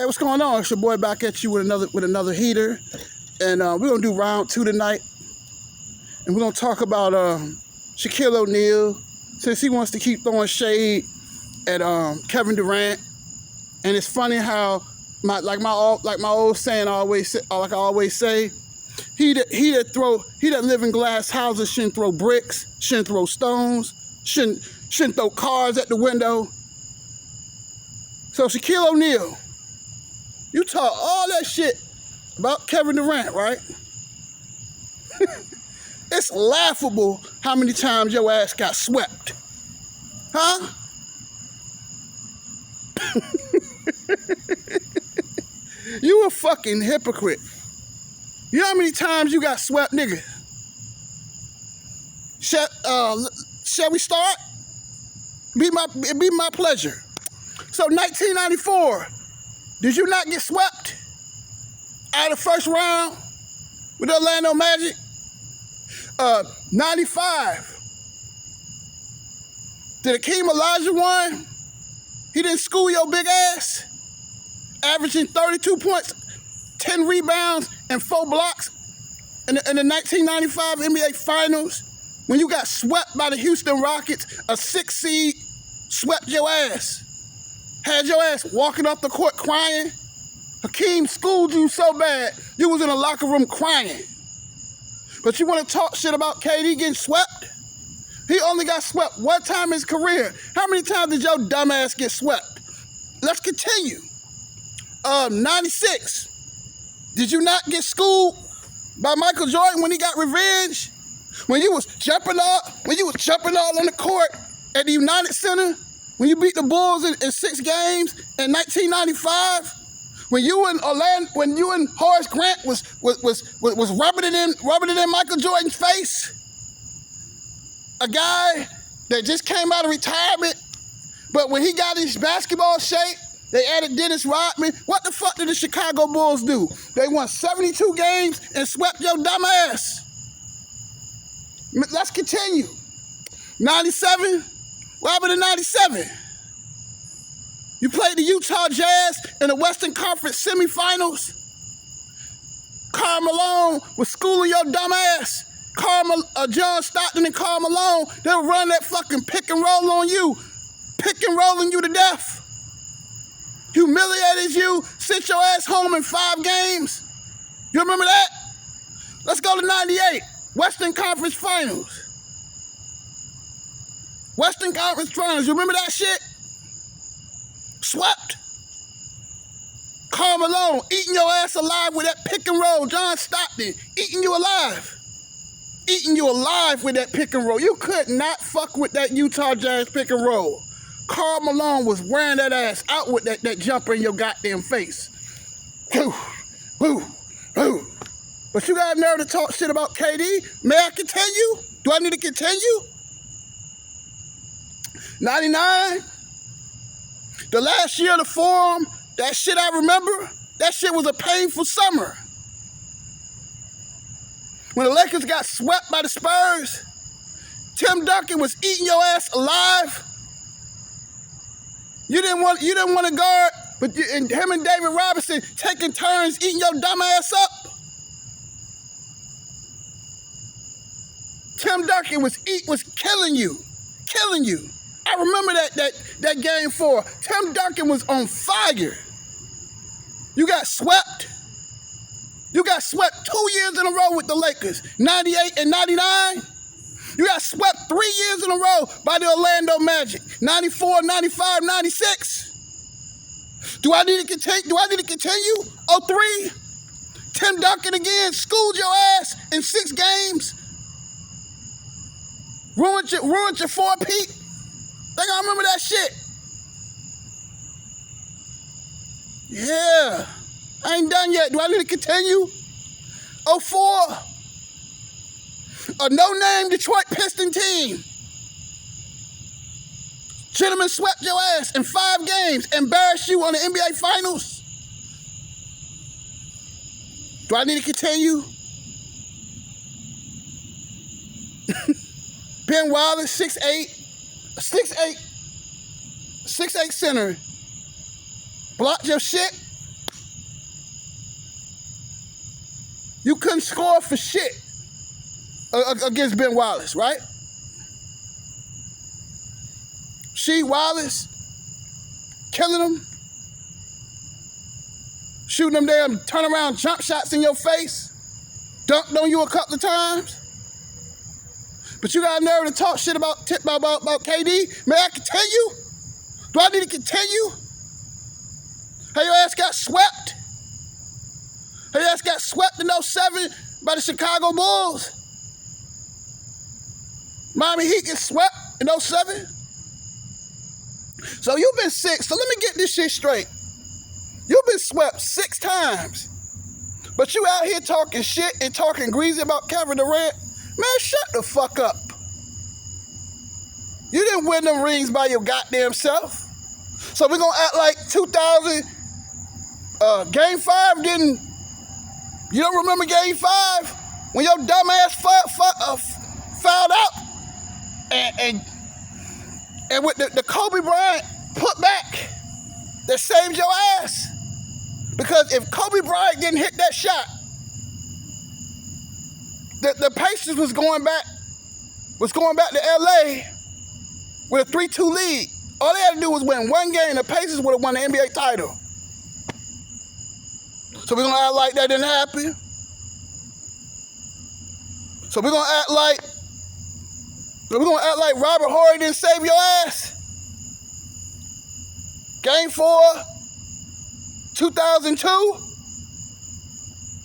Hey, what's going on? It's your boy back at you with another heater, and we're gonna do round 2 tonight, and we're gonna talk about Shaquille O'Neal, since he wants to keep throwing shade at Kevin Durant, and it's funny how my old saying like I always say, he that live in glass houses shouldn't throw bricks, shouldn't throw stones, shouldn't throw cars at the window. So Shaquille O'Neal, you talk all that shit about Kevin Durant, right? It's laughable how many times your ass got swept. Huh? You a fucking hypocrite. You know how many times you got swept, nigga? Shall we start? Be my pleasure. So 1994, did you not get swept out of the first round with the Orlando Magic? 95, did Akeem Olajuwon, he didn't school your big ass, averaging 32 points, 10 rebounds, and 4 blocks in the 1995 NBA Finals, when you got swept by the Houston Rockets, a 6 seed, swept your ass. Had your ass walking off the court crying. Hakeem schooled you so bad, you was in the locker room crying. But you want to talk shit about KD getting swept? He only got swept one time in his career. How many times did your dumb ass get swept? Let's continue. 96, did you not get schooled by Michael Jordan when he got revenge? When you was jumping all on the court at the United Center? When you beat the Bulls in 6 games in 1995, when you and Horace Grant was rubbing it in Michael Jordan's face, a guy that just came out of retirement, but when he got his basketball shape, they added Dennis Rodman. What the fuck did the Chicago Bulls do? They won 72 games and swept your dumb ass. Let's continue. 97. What happened in 97? You played the Utah Jazz in the Western Conference semifinals. Karl Malone was schooling your dumb ass. John Stockton and Karl Malone, they would run that fucking pick and roll on you, pick and rolling you to death. Humiliated you, sent your ass home in 5 games. You remember that? Let's go to 98, Western Conference Finals. Western Conference Finals, you remember that shit? Swept. Karl Malone eating your ass alive with that pick and roll. John Stockton eating you alive. Eating you alive with that pick and roll. You could not fuck with that Utah Jazz pick and roll. Karl Malone was wearing that ass out with that jumper in your goddamn face. Woo, woo, woo. But you got a nerve to talk shit about KD? May I continue? Do I need to continue? 99, the last year of the Forum, that shit I remember, that shit was a painful summer. When the Lakers got swept by the Spurs, Tim Duncan was eating your ass alive. You didn't want to guard, but him and David Robinson taking turns eating your dumb ass up. Tim Duncan was killing you. I remember that game 4. Tim Duncan was on fire. You got swept. You got swept 2 years in a row with the Lakers, 98 and 99. You got swept 3 years in a row by the Orlando Magic, 94, 95, 96. Do I need to continue? 03, Tim Duncan again schooled your ass in 6 games. Ruined your 4-peat. Think I remember that shit. Yeah. I ain't done yet. Do I need to continue? 04. A no-name Detroit Piston team. Gentlemen swept your ass in 5 games, embarrassed you on the NBA Finals. Do I need to continue? Ben Wallace, 6'8", 6'8" center. Blocked your shit. You couldn't score for shit against Ben Wallace, right? Wallace, killing him, shooting them damn turnaround jump shots in your face, dunked on you a couple of times. But you got a nerve to talk shit about KD? Man, I continue? Do I need to continue? How your ass got swept? How your ass got swept in 07 by the Chicago Bulls? Miami Heat get swept in 07? So you've been sick. So let me get this shit straight. You've been swept 6 times. But you out here talking shit and talking greasy about Kevin Durant? Man, shut the fuck up. You didn't win them rings by your goddamn self. So we're gonna act like 2000, Game 5 didn't, you don't remember Game 5? When your dumb ass fouled out and with the Kobe Bryant put back that saved your ass. Because if Kobe Bryant didn't hit that shot, the Pacers was going back to LA with a 3-2 lead. All they had to do was win one game. The Pacers would have won the NBA title. So we're gonna act like that didn't happen. So we're gonna act like Robert Horry didn't save your ass. Game 4, 2002.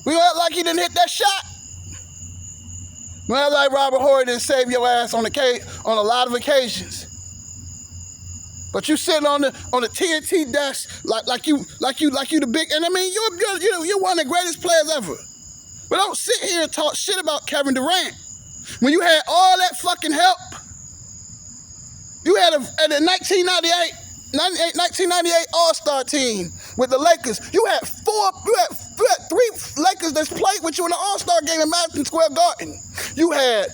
We gonna act like he didn't hit that shot. We gonna act like Robert Horry didn't save your ass on a lot of occasions. But you sitting on the TNT desk like you the big, and I mean you're one of the greatest players ever. But don't sit here and talk shit about Kevin Durant when you had all that fucking help. You had a 1998 All-Star team with the Lakers. You had 3 Lakers that's played with you in the All-Star game in Madison Square Garden. You had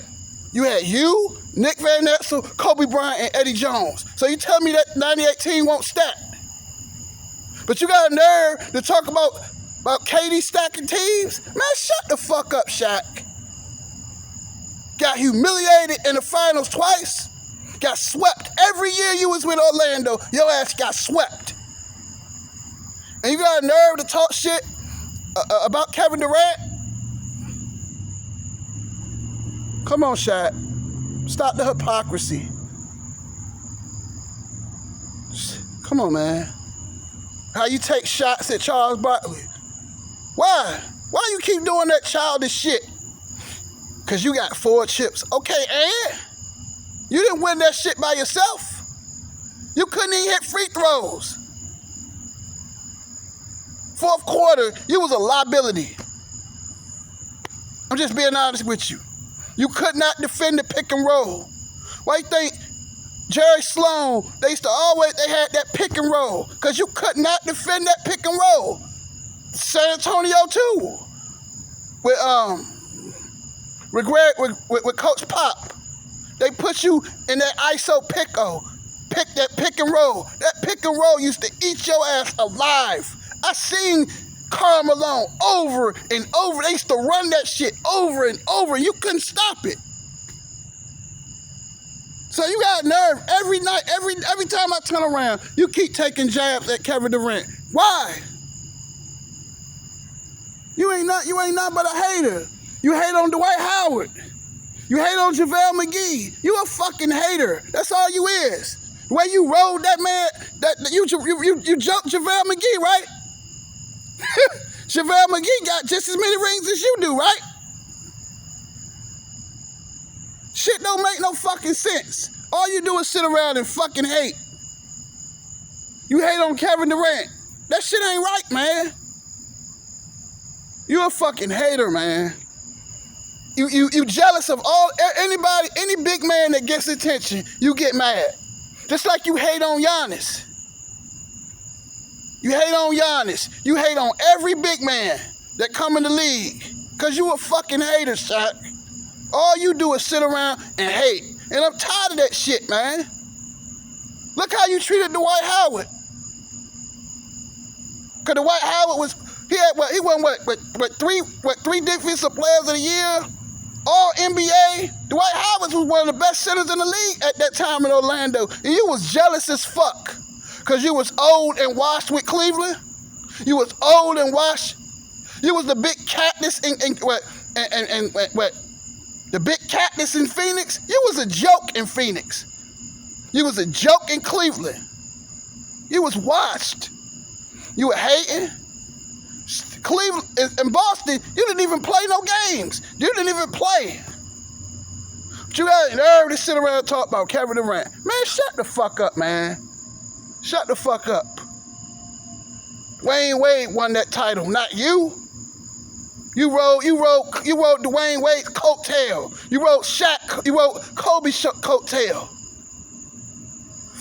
you, Nick Van Exel, Kobe Bryant, and Eddie Jones. So you tell me that 98 team won't stack. But you got a nerve to talk about KD stacking teams? Man, shut the fuck up, Shaq. Got humiliated in the finals twice. Got swept. Every year you was with Orlando, your ass got swept. And you got a nerve to talk shit about Kevin Durant? Come on, Shaq. Stop the hypocrisy. Come on, man. How you take shots at Charles Barkley? Why? Why you keep doing that childish shit? Because you got 4 chips. Okay, and? You didn't win that shit by yourself. You couldn't even hit free throws. 4th quarter, you was a liability. I'm just being honest with you. You could not defend the pick and roll. Why you think Jerry Sloan, they had that pick and roll, because you could not defend that pick and roll. San Antonio too. With Coach Pop. They put you in that ISO pick and roll. That pick and roll used to eat your ass alive. I seen Karl Malone over and over. They used to run that shit over and over. You couldn't stop it. So you got nerve every night, every time I turn around, you keep taking jabs at Kevin Durant. Why? You ain't nothing but a hater. You hate on Dwight Howard. You hate on JaVale McGee. You a fucking hater. That's all you is. The way you rolled that man, you jumped JaVale McGee, right? JaVale McGee got just as many rings as you do, right? Shit don't make no fucking sense. All you do is sit around and fucking hate. You hate on Kevin Durant. That shit ain't right, man. You a fucking hater, man. You jealous of any big man that gets attention, you get mad. Just like you hate on Giannis. You hate on Giannis. You hate on every big man that come in the league. Because you a fucking hater, Shaq. All you do is sit around and hate. And I'm tired of that shit, man. Look how you treated Dwight Howard. Because Dwight Howard He had what? He won three defensive players of the year, all NBA. Dwight Howard was one of the best centers in the league at that time in Orlando. And you was jealous as fuck because you was old and washed with Cleveland. You was old and washed. You was the big cactus in what? The big cactus in Phoenix? You was a joke in Phoenix. You was a joke in Cleveland. You was washed. You were hating. Cleveland and Boston, you didn't even play no games. You didn't even play. But you got nerve to sit around and talk about Kevin Durant. Man, shut the fuck up, man. Shut the fuck up. Dwayne Wade won that title, not you. You rode Dwayne Wade's coattail. You rode Kobe's coattail.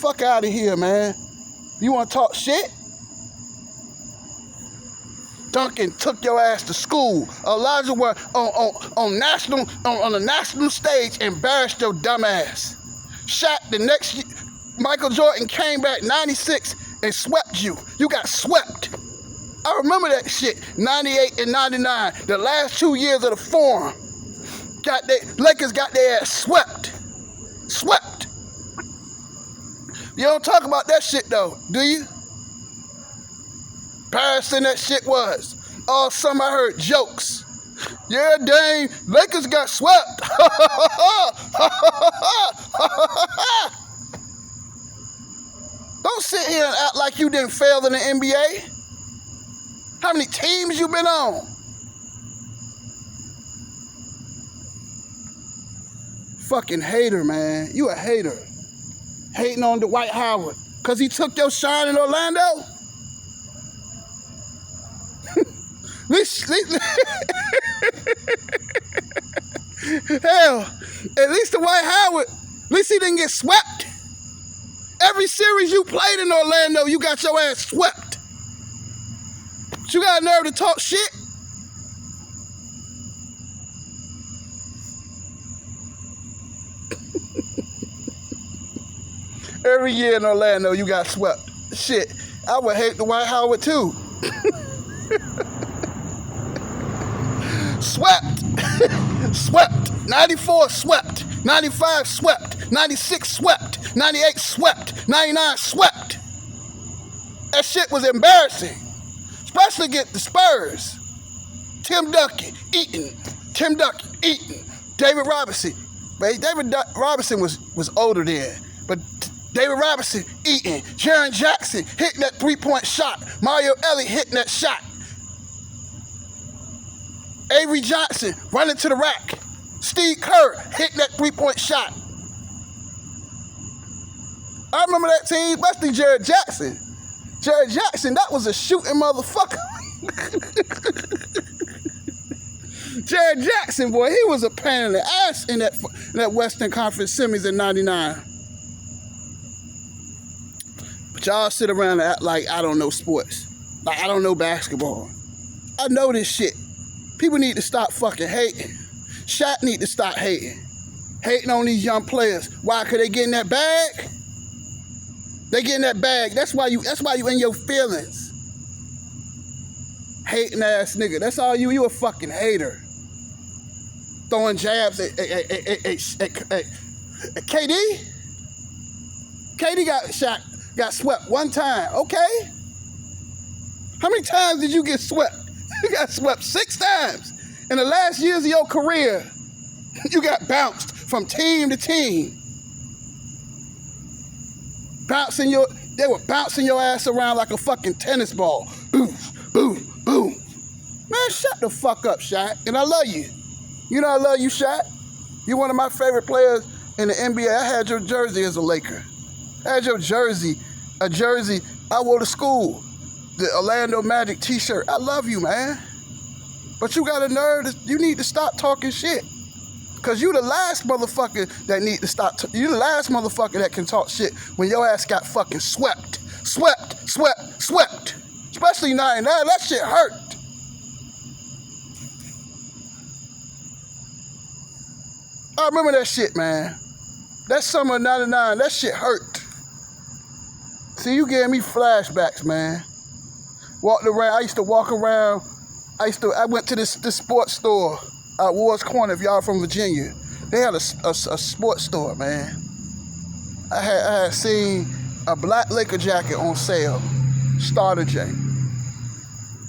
Fuck out of here, man. You want to talk shit? Duncan took your ass to school. Elijah were on the national stage, embarrassed your dumb ass. Shaq the next year, Michael Jordan came back 96 and swept you. You got swept. I remember that shit. 98 and 99, the last 2 years of the Forum. Lakers got their ass swept. Swept. You don't talk about that shit though, do you? Embarrassing that shit was. All summer I heard jokes. Yeah, dang, Lakers got swept. Don't sit here and act like you didn't fail in the NBA. How many teams you been on? Fucking hater, man. You a hater. Hating on Dwight Howard. Because he took your shine in Orlando? Hell, at least Dwight Howard, at least he didn't get swept. Every series you played in Orlando, you got your ass swept. But you got a nerve to talk shit? Every year in Orlando, you got swept. Shit, I would hate Dwight Howard too. Swept. Swept. 94 swept. 95 swept. 96 swept. 98 swept. 99 swept. That shit was embarrassing. Especially against the Spurs. Tim Duncan, Eaton. Tim Duncan, Eaton. David Robinson. But David Robinson was older then. But David Robinson, Eaton. Jaren Jackson hitting that three-point shot. Mario Elliott hitting that shot. Avery Johnson running to the rack. Steve Kerr hitting that three-point shot. I remember that team, especially Jared Jackson. Jared Jackson, that was a shooting motherfucker. Jared Jackson, boy, he was a pain in the ass in that Western Conference semis in '99. But y'all sit around and act like I don't know sports. Like I don't know basketball. I know this shit. People need to stop fucking hating. Shaq need to stop hating. Hating on these young players. Why? Cause they get in that bag? They get in that bag. That's why you in your feelings. Hating ass nigga. That's all you. You a fucking hater. Throwing jabs at KD. KD got swept one time. Okay. How many times did you get swept? You got swept 6 times. In the last years of your career, you got bounced from team to team. They were bouncing your ass around like a fucking tennis ball. Boom, boom, boom. Man, shut the fuck up, Shaq. And I love you. You know I love you, Shaq. You're one of my favorite players in the NBA. I had your jersey as a Laker. I had your jersey, a jersey I wore to school. The Orlando Magic t-shirt. I love you, man. But you got a nerve, you need to stop talking shit. Because you the last motherfucker that need to stop, you the last motherfucker that can talk shit when your ass got fucking swept. Swept, swept, swept. Especially 99, that shit hurt. I remember that shit, man. That summer of 99, that shit hurt. See, you gave me flashbacks, man. Walked around. I used to walk around. I went to this sports store at Ward's Corner. If y'all from Virginia, they had a sports store, man. I had seen a black Laker jacket on sale, starter J.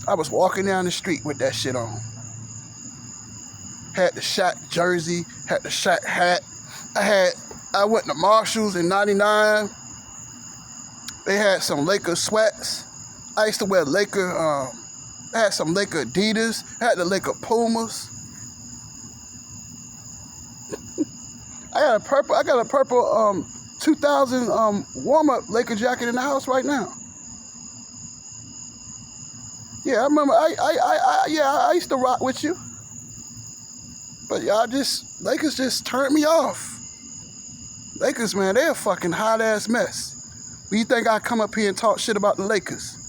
I was walking down the street with that shit on. Had the Shaq jersey, had the Shaq hat. I went to Marshall's in '99. They had some Laker sweats. I used to wear Laker, I had some Laker Adidas. I had the Laker Pumas. I got a purple 2000 warm-up Laker jacket in the house right now. Yeah, I remember. I used to rock with you, but Lakers just turned me off. Lakers, man, they're a fucking hot ass mess. When you think I come up here and talk shit about the Lakers?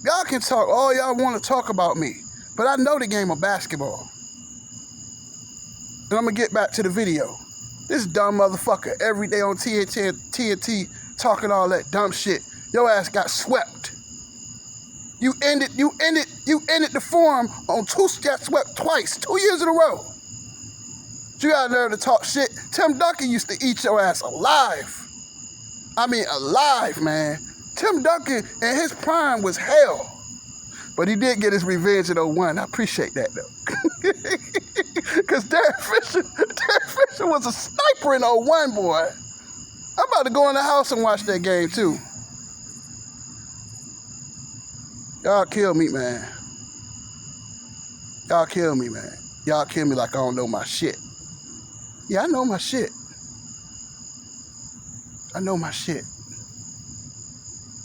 Y'all can talk all y'all want to talk about me, but I know the game of basketball. And I'm gonna get back to the video. This dumb motherfucker every day on TNT talking all that dumb shit. Your ass got swept. You ended the forum on got swept twice, 2 years in a row. You got nerve to talk shit. Tim Duncan used to eat your ass alive. I mean alive, man. Tim Duncan in his prime was hell. But he did get his revenge in 01. I appreciate that though. Because Derek Fisher was a sniper in 01, boy. I'm about to go in the house and watch that game too. Y'all kill me, man. Y'all kill me, man. Y'all kill me like I don't know my shit. Yeah, I know my shit. I know my shit.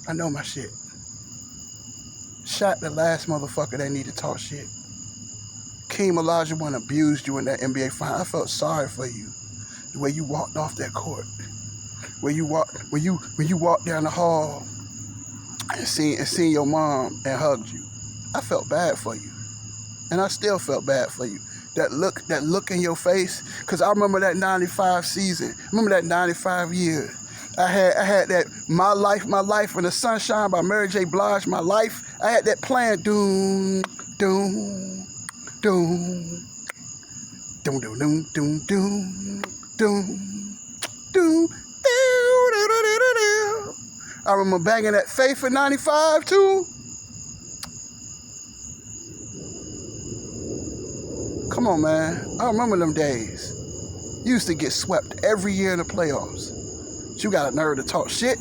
I know my shit. Shot the last motherfucker that need to talk shit. Keem Olajuwon abused you in that NBA final. I felt sorry for you. The way you walked off that court. When you walked down the hall and seen your mom and hugged you. I felt bad for you. And I still felt bad for you. That look in your face, because I remember that 95 season. Remember that 95 year. I had that My Life in the Sunshine by Mary J. Blige, My Life. I had that playing doom, doom, doom, doom, doom, doom, doom, doom, doom, doom. I remember banging that Faith in 95 too. Come on, man. I remember them days. You used to get swept every year in the playoffs. But you got a nerve to talk shit.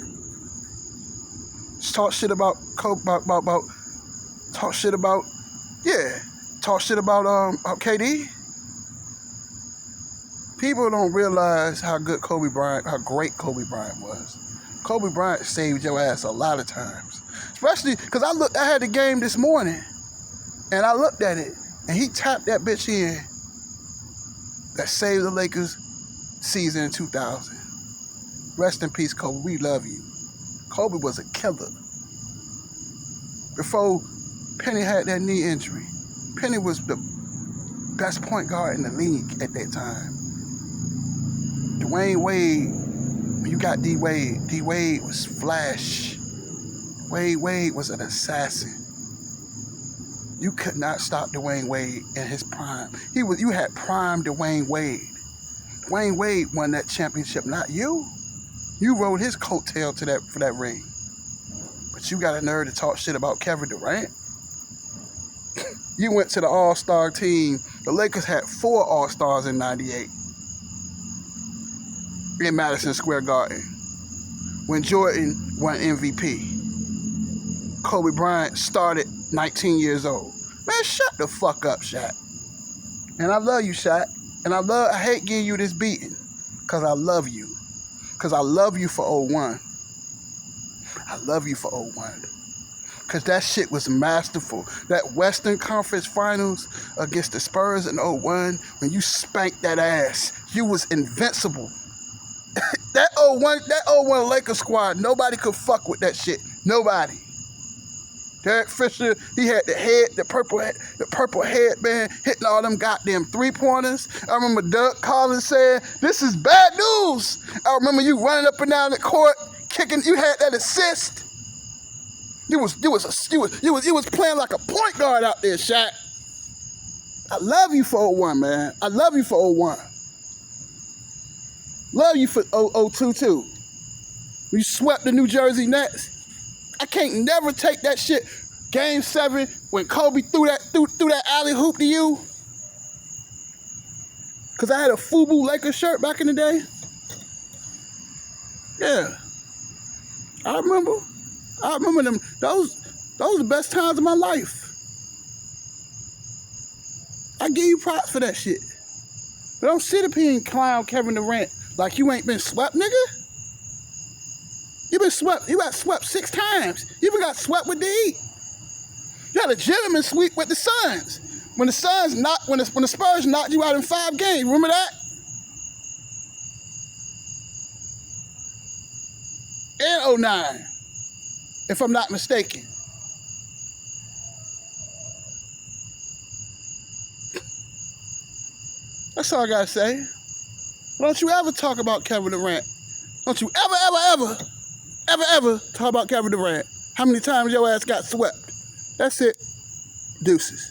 Just talk shit about talk shit about KD. People don't realize how great Kobe Bryant was. Kobe Bryant saved your ass a lot of times. Especially because I had the game this morning and I looked at it and he tapped that bitch in that saved the Lakers season in 2000. Rest in peace, Kobe. We love you. Kobe was a killer. Before Penny had that knee injury, Penny was the best point guard in the league at that time. Dwayne Wade, when you got D-Wade, D-Wade was flash. Wade was an assassin. You could not stop Dwayne Wade in his prime. You had prime Dwayne Wade. Dwayne Wade won that championship, not you. You rode his coattail for that ring. But you got a nerve to talk shit about Kevin Durant. You went to the All-Star team. The Lakers had 4 All-Stars in '98 in Madison Square Garden when Jordan won MVP. Kobe Bryant started 19 years old. Man, shut the fuck up, Shaq. And I love you, Shaq. And I hate giving you this beating because I love you. Because I love you for 01. I love you for 01. Because that shit was masterful. That Western Conference Finals against the Spurs in 01, when you spanked that ass, you was invincible. That 01 Lakers squad, nobody could fuck with that shit. Nobody. Derek Fisher, he had the purple headband, hitting all them goddamn 3-pointers. I remember Doug Collins saying, "This is bad news." I remember you running up and down the court, kicking. You had that assist. You was playing like a point guard out there, Shaq. I love you for 01, man. I love you for 01. Love you for 02 too. You swept the New Jersey Nets. I can't never take that shit. Game 7 when Kobe threw that alley hoop to you. Cause I had a FUBU Lakers shirt back in the day. Yeah, I remember them. Those were the best times of my life. I give you props for that shit. But don't sit up here and clown Kevin Durant like you ain't been swept, nigga. You been swept. You got swept 6 times. You even got swept with the Heat. You had a gentleman sweep with the Suns. When the Spurs knocked you out in 5 games. Remember that? And 09, if I'm not mistaken. That's all I gotta say. Don't you ever talk about Kevin Durant. Don't you ever talk about Kevin Durant. How many times your ass got swept? That's it. Deuces.